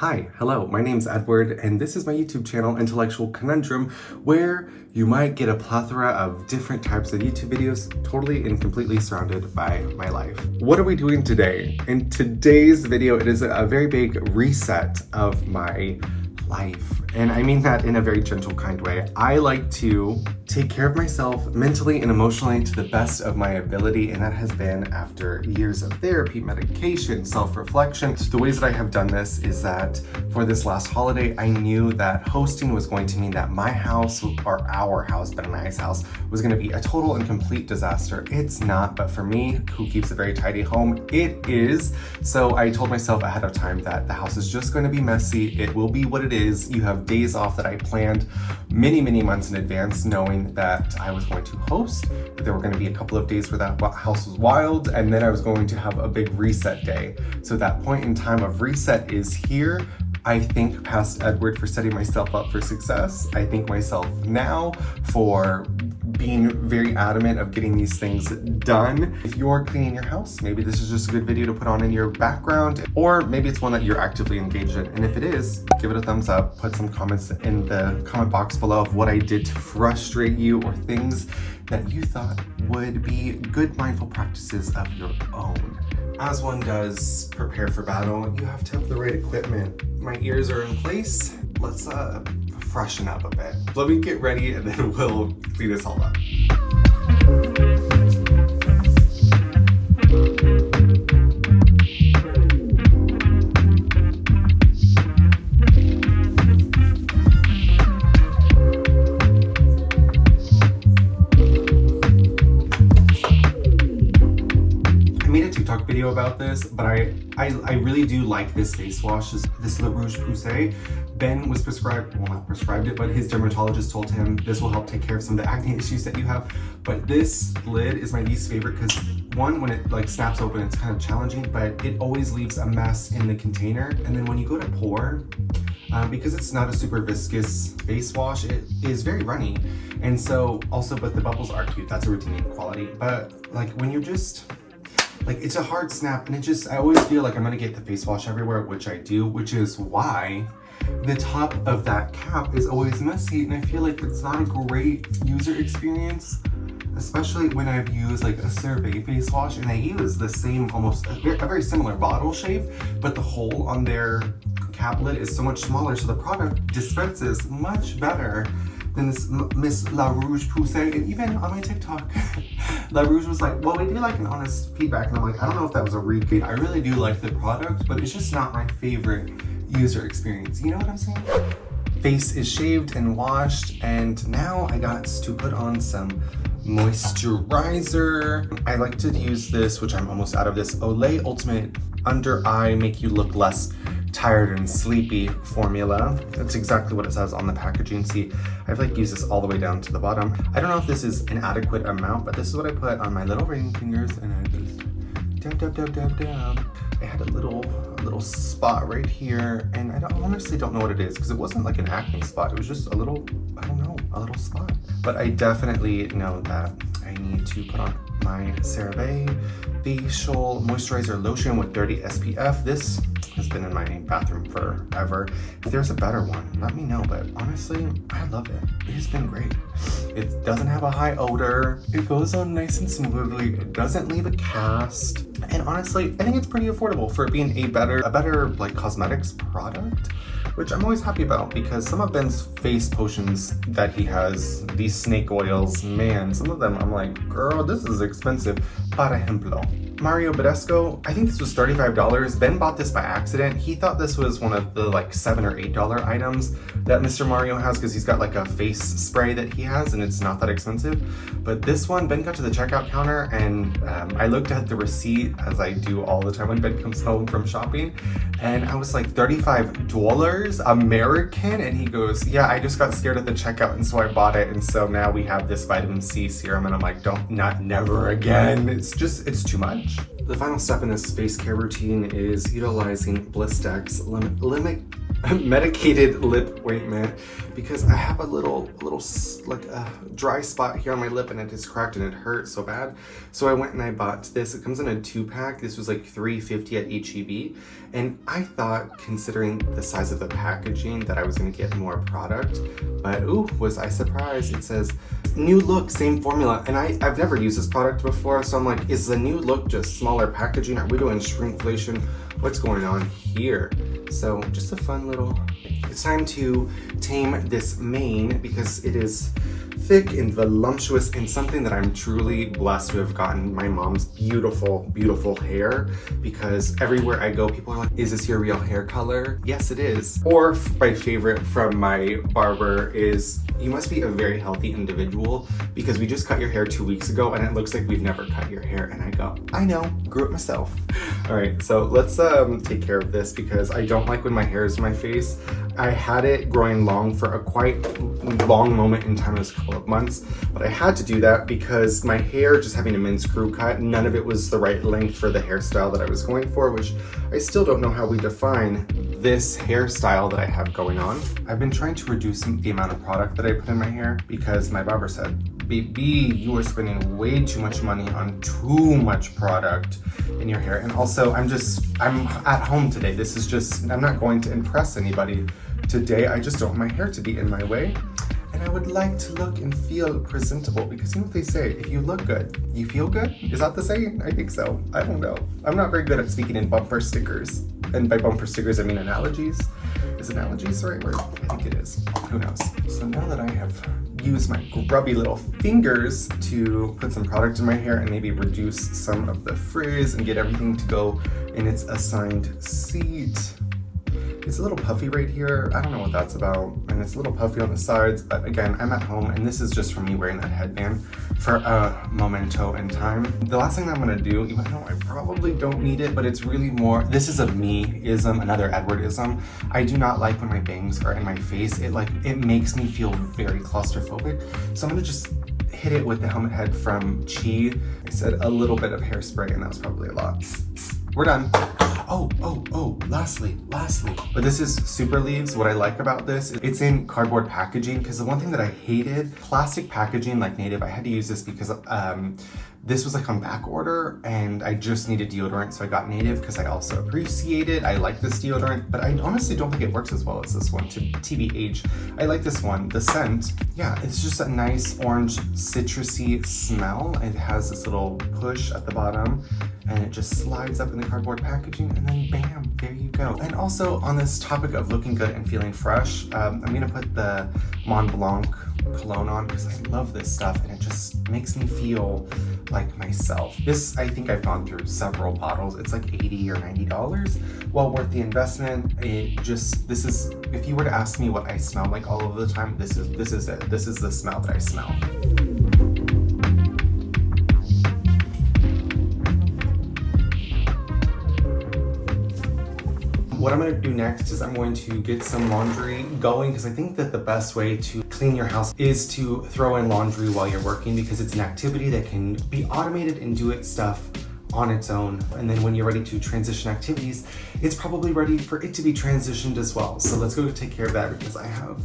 Hi, hello, my name's Edward, and this is my YouTube channel, Intellectual Conundrum, where you might get a plethora of different types of YouTube videos, totally and completely surrounded by my life. What are we doing today? In today's video, it is a very big reset of my life. And I mean that in a very gentle, kind way. I like to take care of myself mentally and emotionally to the best of my ability, and that has been after years of therapy, medication, self-reflection. So the ways that I have done this is that for this last holiday, I knew that hosting was going to mean that my house, or our house, but a nice house, was going to be a total and complete disaster. It's not, but for me, who keeps a very tidy home, it is. So I told myself ahead of time that the house is just going to be messy. It will be what it is. You have days off that I planned many months in advance, knowing that I was going to host, that there were going to be a couple of days where that house was wild, and then I was going to have a big reset day. So that point in time of reset is here. I thank past Edward for setting myself up for success. I thank myself now for being very adamant of getting these things done. If you're cleaning your house, maybe this is just a good video to put on in your background, or maybe it's one that you're actively engaged in. And if it is, give it a thumbs up, put some comments in the comment box below of what I did to frustrate you, or things that you thought would be good mindful practices of your own. As one does prepare for battle, you have to have the right equipment. My ears are in place. Let's freshen up a bit. Let me get ready and then we'll clean this all up. Video about this, but I really do like this face wash. This Le Rouge Poussé. Ben was prescribed, well, not prescribed it, but his dermatologist told him this will help take care of some of the acne issues that you have. But this lid is my least favorite because one, when it like snaps open, it's kind of challenging, but it always leaves a mess in the container. And then when you go to pour, because it's not a super viscous face wash, it is very runny. And so also, but the bubbles are cute. That's a redeeming quality. But like when you're just, like, it's a hard snap, and I always feel like I'm gonna get the face wash everywhere, which I do, which is why the top of that cap is always messy, and I feel like it's not a great user experience, especially when I've used like a CeraVe face wash, and I use the same, almost a very similar bottle shape, but the hole on their cap lid is so much smaller, so the product dispenses much better than this Miss La Rouge Poussé. And even on my TikTok, La Rouge was like, well, we do like an honest feedback. And I'm like, I don't know if that was a repeat. I really do like the product, but it's just not my favorite user experience. You know what I'm saying? Face is shaved and washed, and now I got to put on some moisturizer. I like to use this, which I'm almost out of this, Olay Ultimate Under Eye Make You Look Less Tired and Sleepy formula. That's exactly what it says on the packaging. See, I've like used this all the way down to the bottom. I don't know if this is an adequate amount, but this is what I put on my little ring fingers, and I just dab. I had a little spot right here, and I honestly don't know what it is, because it wasn't like an acne spot. It was just a little, I don't know, a little spot. But I definitely know that I need to put on my CeraVe facial moisturizer lotion with 30 SPF. This has been in my bathroom forever. If there's a better one, let me know, but honestly, I love it. It has been great. It doesn't have a high odor. It goes on nice and smoothly. It doesn't leave a cast. And honestly, I think it's pretty affordable for it being a better like cosmetics product, which I'm always happy about, because some of Ben's face potions that he has, these snake oils, man, some of them I'm like, girl, this is expensive. Por ejemplo, Mario Badescu, I think this was $35. Ben bought this by accident. He thought this was one of the like $7 or $8 items that Mr. Mario has, because he's got like a face spray that he has, and it's not that expensive. But this one, Ben got to the checkout counter, and I looked at the receipt, as I do all the time when Ben comes home from shopping, and I was like, $35 American? And he goes, yeah, I just got scared at the checkout, and so I bought it, and so now we have this vitamin C serum. And I'm like, never again. It's too much. The final step in this face care routine is utilizing Blistex medicated lip ointment because I have a little like a dry spot here on my lip and it is cracked and it hurts so bad. So I went and I bought this. It comes in a 2-pack. This was like $3.50 at H-E-B, and I thought, considering the size of the packaging, that I was going to get more product, but ooh, was I surprised. It says new look, same formula, and I've never used this product before, so I'm like, is the new look just smaller packaging? Are we doing shrinkflation? What's going on here? So just a fun little, it's time to tame this mane because it is thick and voluptuous and something that I'm truly blessed to have gotten. My mom's beautiful, beautiful hair, because everywhere I go, people are like, is this your real hair color? Yes, it is. Or my favorite from my barber is, you must be a very healthy individual because we just cut your hair 2 weeks ago and it looks like we've never cut your hair. And I go, I know, grew it myself. All right, so let's take care of this because I don't like when my hair is in my face. I had it growing long for a quite long moment in time, it was a couple of months, but I had to do that because my hair, just having a men's crew cut, none of it was the right length for the hairstyle that I was going for, which I still don't know how we define this hairstyle that I have going on. I've been trying to reduce the amount of product that I put in my hair because my barber said, baby, you are spending way too much money on too much product in your hair. And also, I'm at home today. This is just, I'm not going to impress anybody today. I just don't want my hair to be in my way. And I would like to look and feel presentable because you know what they say, if you look good, you feel good? Is that the saying? I think so. I don't know. I'm not very good at speaking in bumper stickers. And by bumper stickers, I mean analogies. Is analogies the right word? I think it is. Who knows? So now that I have used my grubby little fingers to put some product in my hair and maybe reduce some of the frizz and get everything to go in its assigned seat. It's a little puffy right here. I don't know what that's about. And it's a little puffy on the sides, but again, I'm at home and this is just from me wearing that headband for a momento in time. The last thing that I'm gonna do, even though I probably don't need it, but it's really more, this is a me-ism, another Edward-ism. I do not like when my bangs are in my face. It makes me feel very claustrophobic. So I'm gonna just hit it with the helmet head from Chi. I said a little bit of hairspray and that was probably a lot. We're done. Lastly. But this is Super Leaves. What I like about this, it's in cardboard packaging, because the one thing that I hated, plastic packaging like Native, I had to use this because this was like on back order and I just needed deodorant, so I got Native because I also appreciate it. I like this deodorant, but I honestly don't think it works as well as this one, TBH. I like this one. The scent, yeah, it's just a nice orange citrusy smell. It has this little push at the bottom and it just slides up in the cardboard packaging and then bam, there you go. And also on this topic of looking good and feeling fresh, I'm gonna put the Mont Blanc cologne on because I love this stuff and it just makes me feel like myself. This, I think I've gone through several bottles. It's like $80 or $90. Well worth the investment. This is, if you were to ask me what I smell like all of the time, this is it. This is the smell that I smell. What I'm going to do next is I'm going to get some laundry going because I think that the best way to clean your house is to throw in laundry while you're working because it's an activity that can be automated and do its stuff on its own. And then when you're ready to transition activities, it's probably ready for it to be transitioned as well. So let's go take care of that because I have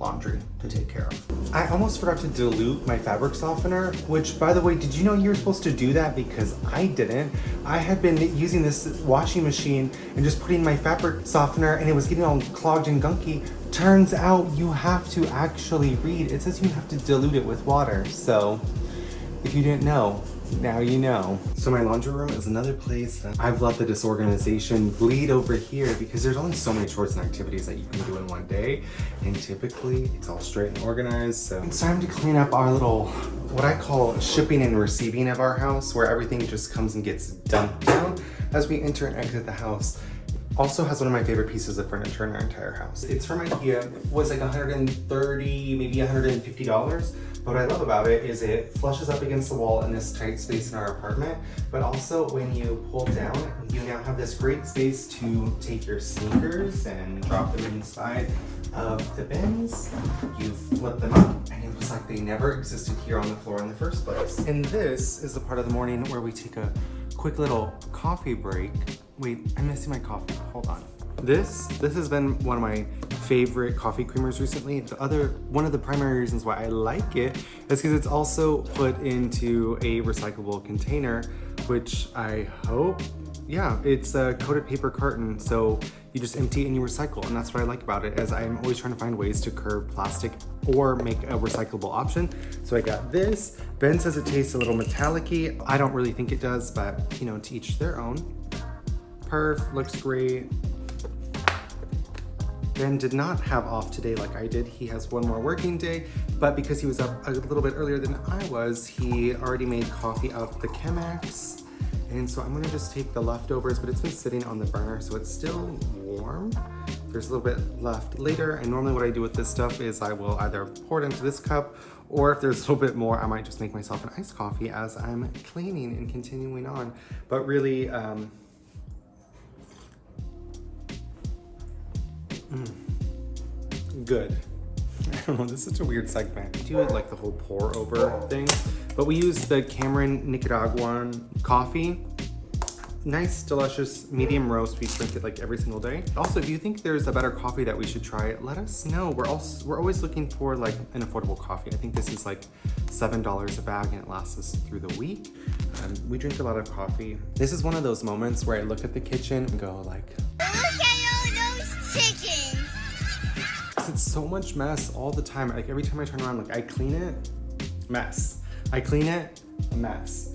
laundry to take care of. I almost forgot to dilute my fabric softener, which by the way, did you know you were supposed to do that? Because I didn't. I had been using this washing machine and just putting my fabric softener and it was getting all clogged and gunky. Turns out you have to actually read. It says you have to dilute it with water. So if you didn't know, now you know. So my laundry room is another place that I've let the disorganization bleed over here because there's only so many chores and activities that you can do in one day. And typically it's all straight and organized. So it's time to clean up our little, what I call shipping and receiving of our house, where everything just comes and gets dumped down as we enter and exit the house. Also has one of my favorite pieces of furniture in our entire house. It's from IKEA. It was like $130, maybe $150. What I love about it is it flushes up against the wall in this tight space in our apartment, but also when you pull down, you now have this great space to take your sneakers and drop them inside of the bins. You flip them up and it was like they never existed here on the floor in the first place. And this is the part of the morning where we take a quick little coffee break. Wait, I'm missing my coffee, hold on. This has been one of my favorite coffee creamers recently. One of the primary reasons why I like it is because it's also put into a recyclable container, which I hope, yeah, it's a coated paper carton, so you just empty it and you recycle, and that's what I like about it, as I'm always trying to find ways to curb plastic or make a recyclable option. So I got this. Ben says it tastes a little metallic-y. I don't really think it does, but you know, to each their own. Perf, looks great. Ben did not have off today like I did. He has one more working day, but because he was up a little bit earlier than I was, he already made coffee out of the Chemex. And so I'm gonna just take the leftovers, but it's been sitting on the burner, so it's still warm. There's a little bit left later, and normally what I do with this stuff is I will either pour it into this cup, or if there's a little bit more, I might just make myself an iced coffee as I'm cleaning and continuing on. But really, good. I don't know, this is such a weird segment. We do it like the whole pour over thing, but we use the Cameron Nicaraguan coffee. Nice, delicious, medium roast. We drink it like every single day. Also, if you think there's a better coffee that we should try, let us know. We're always looking for like an affordable coffee. I think this is like $7 a bag and it lasts us through the week. We drink a lot of coffee. This is one of those moments where I look at the kitchen and go like, look at all those chickens. it's so much mess all the time. Like every time I turn around, like I clean it, mess. I clean it, a mess.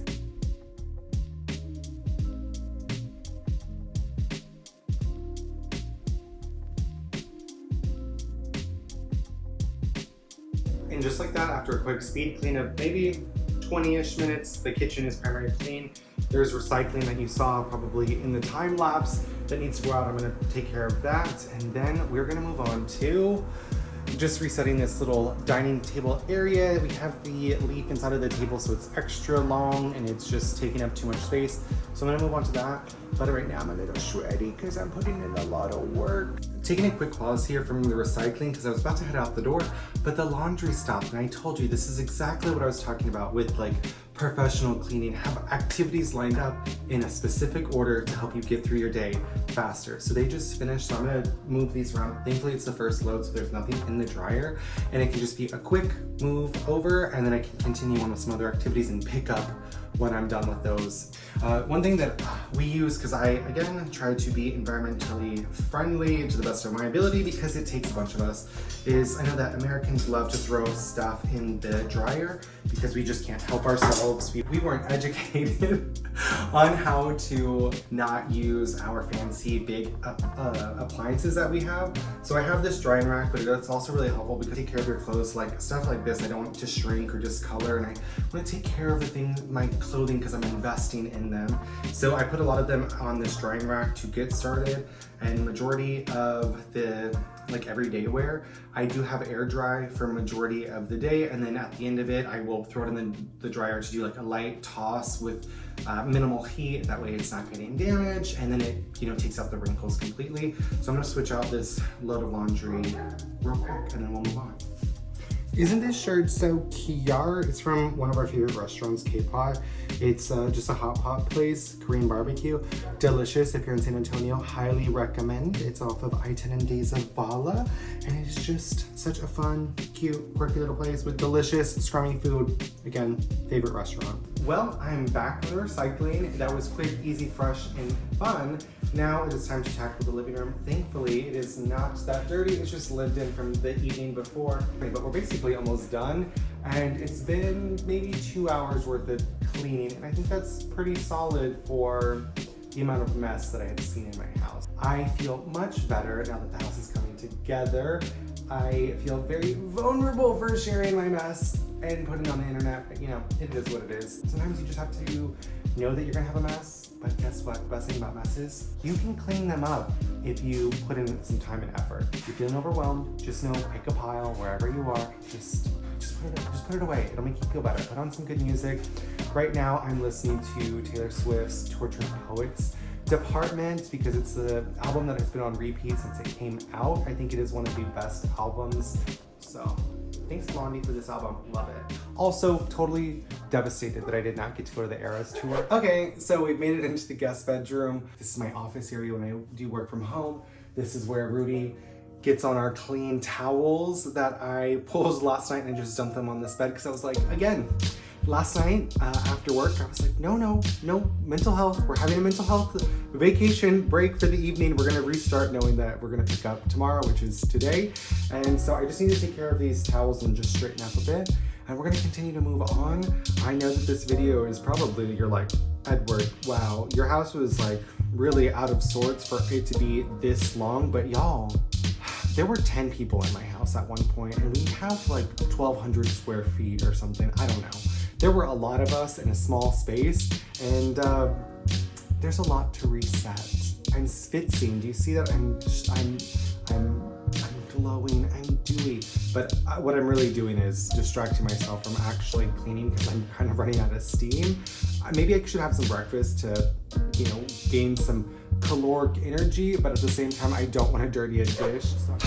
And just like that, after a quick speed clean of maybe 20-ish minutes, the kitchen is primarily clean. There's recycling that you saw probably in the time lapse that needs to go out. I'm gonna take care of that. And then we're gonna move on to just resetting this little dining table area. We have the leaf inside of the table, so it's extra long and it's just taking up too much space. So I'm gonna move on to that. But right now I'm a little sweaty because I'm putting in a lot of work. Taking a quick pause here from the recycling because I was about to head out the door, but the laundry stopped. And I told you, this is exactly what I was talking about with like professional cleaning. Have activities lined up in a specific order to help you get through your day faster. So they just finished, so I'm gonna move these around. Thankfully it's the first load, so there's nothing in the dryer, and it can just be a quick move over, and then I can continue on with some other activities and pick up when I'm done with those. One thing that we use, because I, again, try to be environmentally friendly to the best of my ability because it takes a bunch of us, is I know that Americans love to throw stuff in the dryer because we just can't help ourselves. We weren't educated on how to not use our fancy big appliances that we have. So I have this drying rack, but it's also really helpful because I take care of your clothes, like stuff like this. I don't want it to shrink or discolor, and I want to take care of the things, my clothing, because I'm investing in them. So I put a lot of them on this drying rack to get started, and majority of the like everyday wear, I do have air dry for majority of the day, and then at the end of it, I will throw it in the dryer to do like a light toss with minimal heat. That way it's not getting damaged, and then it, you know, takes out the wrinkles completely. So I'm gonna switch out this load of laundry real quick, and then we'll move on. Isn't this shirt so cute? It's from one of our favorite restaurants, K-Pot. It's just a hot pot place, Korean barbecue. Delicious if you're in San Antonio, highly recommend. It's off of I-10 and Days of Vala, and it is just such a fun, cute, quirky little place with delicious, scrummy food. Again, favorite restaurant. Well, I'm back from the recycling. That was quick, easy, fresh, and fun. Now it is time to tackle the living room. Thankfully, it is not that dirty. It's just lived in from the evening before. But we're basically almost done, and it's been maybe 2 hours worth of cleaning, and I think that's pretty solid for the amount of mess that I have seen in my house. I feel much better now that the house is coming together. I feel very vulnerable for sharing my mess and putting it on the internet, but you know, it is what it is. Sometimes you just have to know that you're gonna have a mess, but guess what? The best thing about messes, you can clean them up if you put in some time and effort. If you're feeling overwhelmed, just know, pick a pile wherever you are, just put it away. It'll make you feel better. Put on some good music. Right now, I'm listening to Taylor Swift's Tortured Poets Department because it's the album that has been on repeat since it came out. I think it is one of the best albums. So thanks, Blondie, for this album. Love it. Also, totally devastated that I did not get to go to the Eras tour. Okay, so we've made it into the guest bedroom. This is my office area when I do work from home. This is where Rudy gets on our clean towels that I pulled last night and I just dumped them on this bed because I was like, again, last night after work, I was like, no, mental health. We're having a mental health vacation break for the evening. We're gonna restart knowing that we're gonna pick up tomorrow, which is today. And so I just need to take care of these towels and just straighten up a bit. And we're gonna continue to move on. I know that this video is probably, you're like, Edward, wow, your house was like really out of sorts for it to be this long, but y'all, there were 10 people in my house at one point and we have like 1,200 square feet or something, I don't know. There were a lot of us in a small space and there's a lot to reset. I'm spitzing, do you see that? I'm glowing, I'm dewy. But what I'm really doing is distracting myself from actually cleaning because I'm kind of running out of steam. Maybe I should have some breakfast to, you know, gain some caloric energy, but at the same time, I don't want to dirty a dish. So.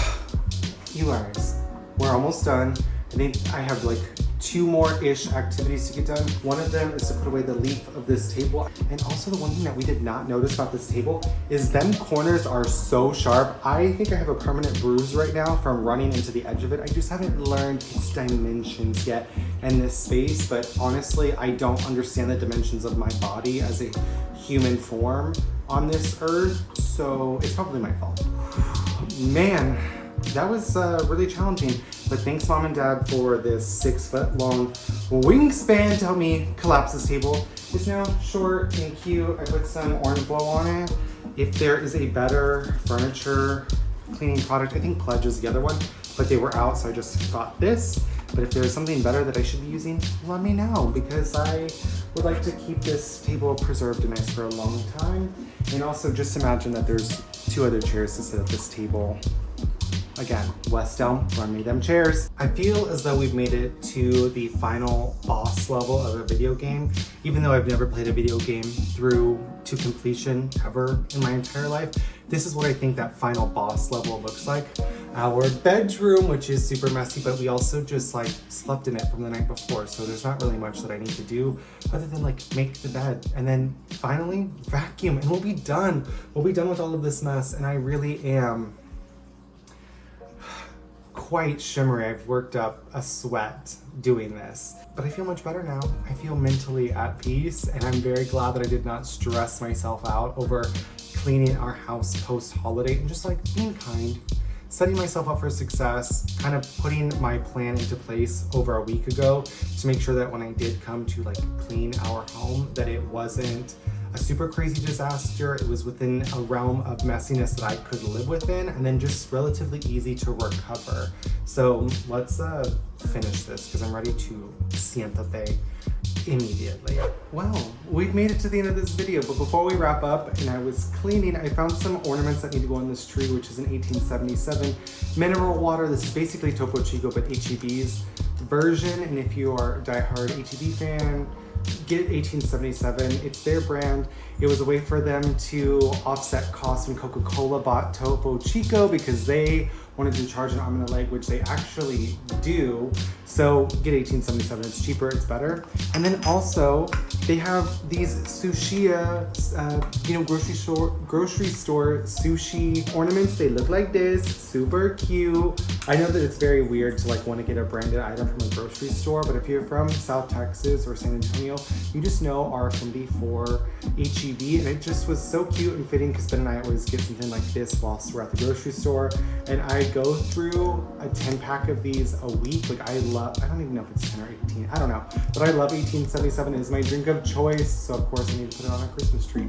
You guys, we're almost done. I think I have like 2 more-ish activities to get done. One of them is to put away the leaf of this table. And also the one thing that we did not notice about this table is them corners are so sharp. I think I have a permanent bruise right now from running into the edge of it. I just haven't learned its dimensions yet in this space, but honestly, I don't understand the dimensions of my body as a human form on this earth, so it's probably my fault. Man, that was really challenging, but thanks Mom and Dad for this 6-foot-long wingspan to help me collapse this table. It's now short and cute. I put some orange glow on it. If there is a better furniture cleaning product, I think Pledge is the other one, but they were out, so I just got this. But if there's something better that I should be using, let me know, because I would like to keep this table preserved and nice for a long time. And also just imagine that there's 2 other chairs to sit at this table. Again, West Elm, run me them chairs. I feel as though we've made it to the final boss level of a video game, even though I've never played a video game through to completion ever in my entire life. This is what I think that final boss level looks like. Our bedroom, which is super messy, but we also just like slept in it from the night before, so there's not really much that I need to do other than like make the bed and then finally vacuum and we'll be done. We'll be done with all of this mess, and I really am quite shimmery. I've worked up a sweat doing this, but I feel much better now. I feel mentally at peace, and I'm very glad that I did not stress myself out over cleaning our house post-holiday and just like being kind, setting myself up for success, kind of putting my plan into place over a week ago to make sure that when I did come to like clean our home, that it wasn't a super crazy disaster. It was within a realm of messiness that I could live within, and then just relatively easy to recover. So let's finish this because I'm ready to siéntate immediately. Well, we've made it to the end of this video, but before we wrap up and I was cleaning, I found some ornaments that need to go on this tree, which is an 1877 mineral water. This is basically Topo Chico, but HEB's version, and if you are a diehard HEB fan, get 1877. It's their brand. It was a way for them to offset costs when Coca-Cola bought Topo Chico because they wanted to charge an arm and a leg, which they actually do. So get 1877, it's cheaper, it's better. And then also they have these sushi, grocery store sushi ornaments. They look like this, super cute. I know that it's very weird to like want to get a branded item from a grocery store, but if you're from South Texas or San Antonio, you just know our affinity for HEB, and it just was so cute and fitting because Ben and I always get something like this whilst we're at the grocery store. And I go through a 10-pack of these a week. Like I don't even know if it's 10 or 18, I don't know. But I love 1877, it is my drink of choice. So of course I need to put it on a Christmas tree.